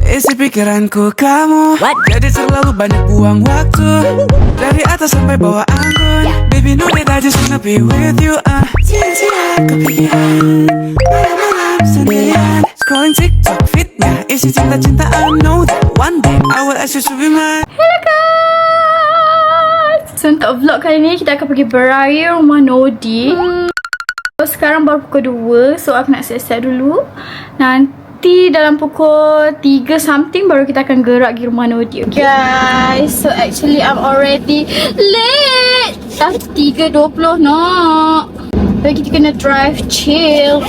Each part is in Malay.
Isi pikiranku kamu. What? Jadi terlalu banyak buang waktu. Dari atas sampai bawah anggun. Baby know that I just wanna be with you. Sia-sia kepikiran. Malam-malam sendirian. Scrolling TikTok fitnya isi cinta-cintaan. Know that one day I will ask you to be mine. Hello guys. So untuk vlog kali ni kita akan pergi beraya rumah Nodi. Sekarang baru pukul 2, so aku nak siap-siap dulu. Nanti dalam pukul 3 something baru kita akan gerak pergi rumah Nodi. Okay guys, so actually I'm already late. Dah 3.20 nak. Lagi kita kena drive chill.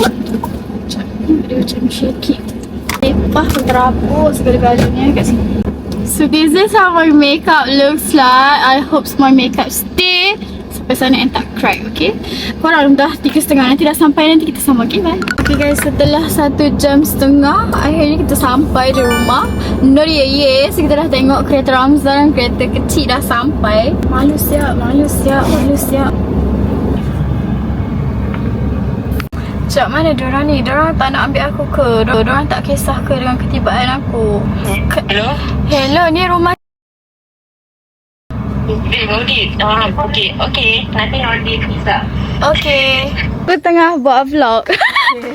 Dia macam shaky. Lepah terabuk segala-galanya kat sini. So this is how my makeup looks like. I hope my makeup stay sampai sana and tak crack, okay? Korang dah 3.30, nanti dah sampai, nanti kita sama, okay bye. Okay guys, setelah 1 jam setengah, akhirnya kita sampai di rumah Nodi. Yes, kita dah tengok kereta Ramzan, kereta kecil dah sampai. Malu siap. Cak, mana diorang ni? Diorang tak nak ambil aku ke? Diorang tak kisah ke dengan ketibaan aku? Hello? Hello, ni rumah. Nodi. Okay. Nanti Nodi bisa. Okay. Aku tengah buat vlog.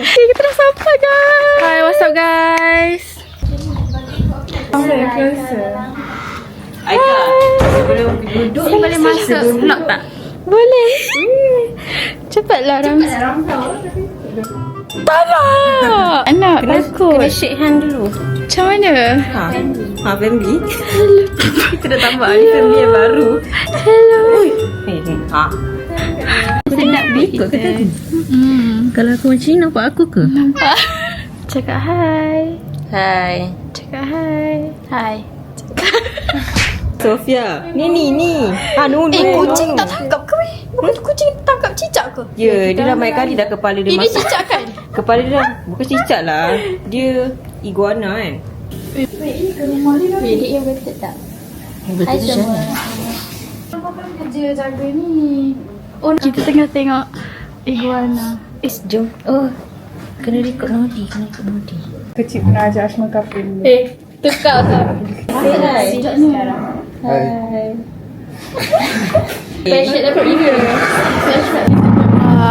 Kita dah sampai guys. Hi, what's up guys? Aika, sebelum duduk ni boleh masuk vlog tak? Boleh. Cepatlah Ramzan. Tak nak. Anak, takut. Kena shake hand dulu. Macam mana? Family. Kita dah tambah ni family yang baru. Hello. Sedap ikut ke tadi? Kalau aku macam ni nampak aku ke? Nampak. Cakap hi. Hai. Cakap hi. Hi. Sofia. Ni. Nunu. Kucing tak tangkap ke weh? Bukan kucing tangkap cicak ke? Ya, dia ramai kali dah kepala dia Ini masuk. cicak kan? Kepala dia dah, bukan cicak lah. Dia iguana kan? Bilik yang betul tak? Hai semua. Apa kerja jaga ni? Oh, kita tengah tengok iguana. Jom. Oh, kena record Nodi. Kecil pernah ajak Ashma Kapil. Tukar tak? Hai. Sekarang. Hai. Flashlight dapat video.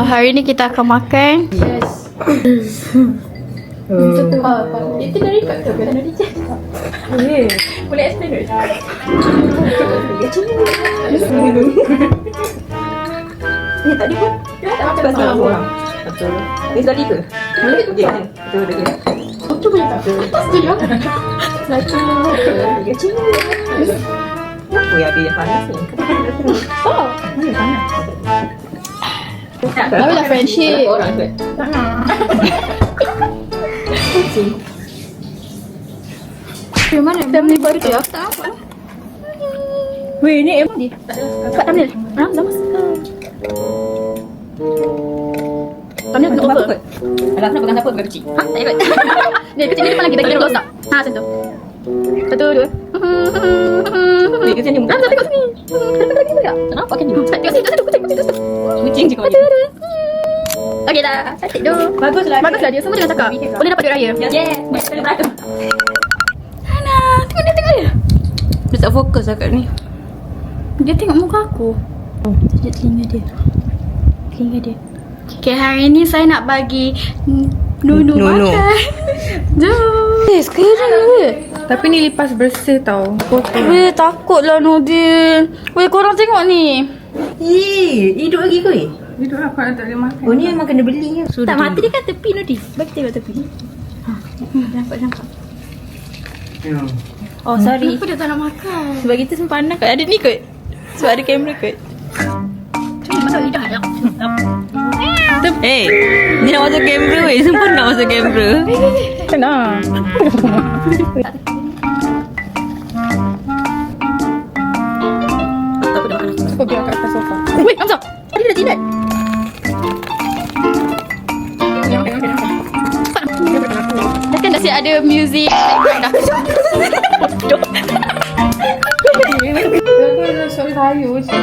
Hari ni kita akan makan. Yes. Itu dari kat tu kan? Dari chat. Boleh explain tak? Tadi pun tak makan sama orang. Betul. Ni tadi ke? Boleh? Okey. Betul. Itu boleh tak? Pasti dia. Satu. Kecil. Apa yang ada yang panas ni? Oh. Mana panas? Baru lah friendship. Orang tu. Mana? Family photo. Aku tak apa. Weh, ni emang Kat Tamil. Dah masuk. Tamil kena over. Alah, nak pegang siapa pegang kecil? Ha? Tak ikut. Dia kecil ni depan lagi. Bagi dia close up. Ha, macam tu. 1, 2. Ni kecil ni muka. Ramzan tengok sini. Ada lagi tak? Kenapa kan dia? Tengok sini. Kucing. Kucing je kau ni. 1, 2. Okey dah. Cantik tu. Baguslah. Baguslah dia. Semua jangan cakap. Boleh dapat duit raya. Yeah. Boleh beratur. Hana. Tengok dia. Dia tak fokus lah kat ni. Dia tengok muka aku. Dia telinga dia. Okay, hari ni saya nak bagi Nunu makan. Jom. Sekarang ke? Tapi ni lipas bersih tau. Kotor. Weh, takutlah Nudin. Weh, korang tengok ni. Hidup lagi ke? Hidup lah kalau tak boleh makan. Oh, ni memang kena beli. Tak, mati dia kan tepi Nudi. Bagi tengok tepi. Nampak. Oh, sorry. Kenapa dia tak nak makan? Sebab kita sempanan kot. Ada ni kot. Sebab ada kamera kot. Masuk lidah. Hey, dia nak masuk kamera weh. Sempurna nak masuk kamera. Kenapa? Cuba biar kat atas sofa. Weh, Hamzah. Dia dah jilat. Dah kan dah siap ada music. Dah. Aku dah suap sayur je.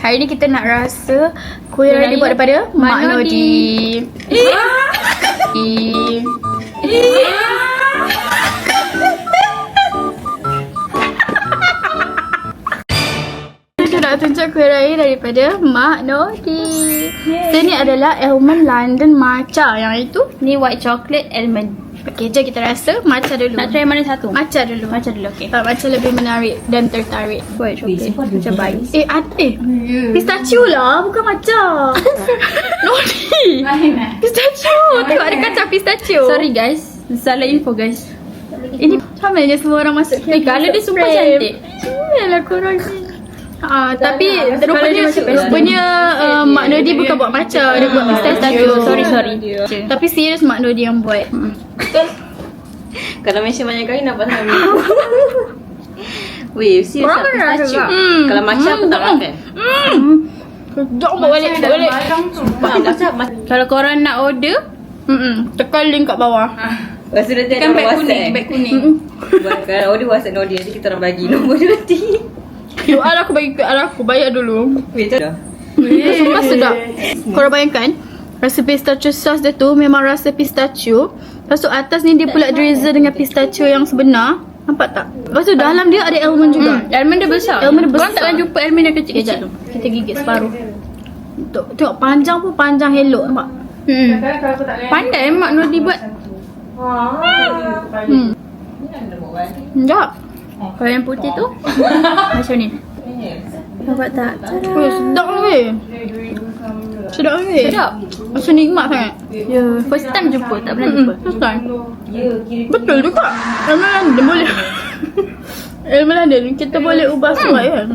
Hari ni kita nak rasa kuih raya dibuat daripada Mak Nodi. Kita nak tunjuk kuih raya daripada Mak Nodi. So ni adalah almond London matcha. Yang itu Ni white chocolate almond. okey, jom kita rasa matcha dulu. Nak try mana satu? Matcha dulu. Macam dulu, okey. Matcha lebih menarik dan tertarik. White chocolate. Macam baik. Pistachio lah, bukan matcha. Nodi. Pistachio. Tengok ada kacang pistachio. Sorry guys. Salah info guys. Ini sama je semua orang masuk Colour dia sumpah cantik. Yalah korang ni. Tapi Colour dia macam rupanya Mak Nodi bukan buat matcha, dia buat pistachio. Sorry. Tapi serius Mak Nodi yang buat. Kalau mention banyak kali nampak sangat mirip. Weh, serius Korang tak kan rasa pistachio. tak? Kalau macam aku tak makan. Jom bawa balik. Kalau korang nak order, Tekan link kat bawah. Lepas tu nanti tekan ada beg kuning, WhatsApp. beg kuning. Kalau order WhatsApp Nodi, nanti kita orang bagi nombor dia nanti. QR aku bagi QR aku, bayar dulu. Wait, dah. Sumpah sedap. Korang bayangkan, rasa pistachio sauce dia tu memang rasa pistachio. Lepas tu atas ni dia pula drizzle dengan pistachio yang sebenar. Nampak tak? Lepas tu dalam dia ada almond juga. Almond dia besar. Almond dia besar. Korang takkan jumpa almond yang Kejap, kecil-kecil. kita gigit separuh. Tengok panjang pun panjang elok, nampak? Pandai Mak Nodi buat. Sekejap. Kalau yang putih tu macam ni. Nampak tak? Oh, sedap weh. Sedap weh. Sedap. Macam nikmat sangat. Ya, first time jumpa, tak pernah jumpa. First time. Betul juga. Almond London boleh. Almond London kita boleh ubah surat kan.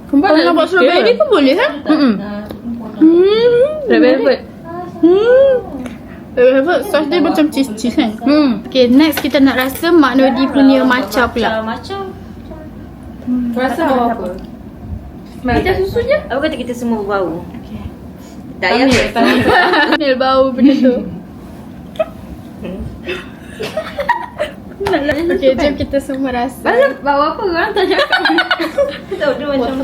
Kalau nak buat strawberry pun boleh kan? Red velvet. Red velvet sauce dia macam cheese kan? Okay, next kita nak rasa Mak Nodi punya matcha pula. Macam Rasa apa? kita susu je. Apa kata kita semua bau? Tak payah. Nil bau benda tu. Okay, jom kita semua rasa. Bawa apa orang tak cakap. Tahu dia macam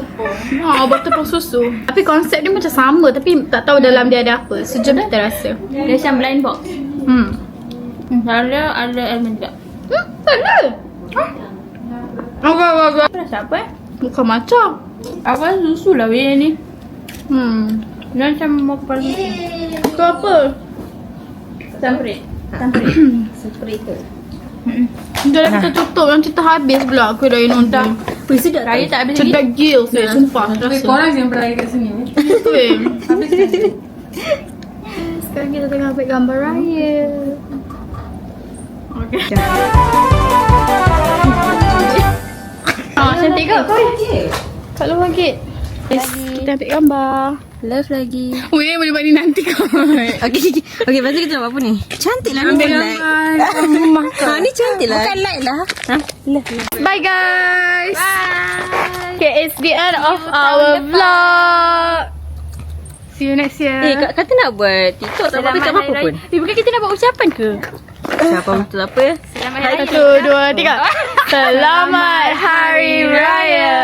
Buat tepung susu. Tapi konsep dia macam sama, tapi tak tahu dalam dia ada apa. So jom kita rasa. Dia macam blind box. Ada almond juga. Tak ada. Agak-agak. Rasa apa Bukan matcha. Apa susu lah weh ni. Dia macam mau kepala susu. Itu apa? Campur. seperti itu. Dah kita tutup yang kita habis pula kuih raya Nodi. Weh sedap. Raya tak habis lagi. Sedap gils ni, sumpah. Rasa. Korang je yang berlari kat sini. Weh. Sekarang kita tengah ambil gambar raya. Okay. Cantik ke? Kat luar gate. Yes, kita ambil gambar. Love lagi. Weh, boleh buat ni nanti kau. Okey, lepas tu kita nak buat apa ni? Cantik lah ni. Ambil light. gambar. Ha, ni cantik lah. Bukan light lah. Bye guys. Bye. Okay, it's the end of our vlog. See you next year. Kata nak buat TikTok tak apa macam apa pun. Bukan kita nak buat ucapan ke? Siapa betul apa ya? Selamat hari. 1, 2, 3. Selamat Hari Raya.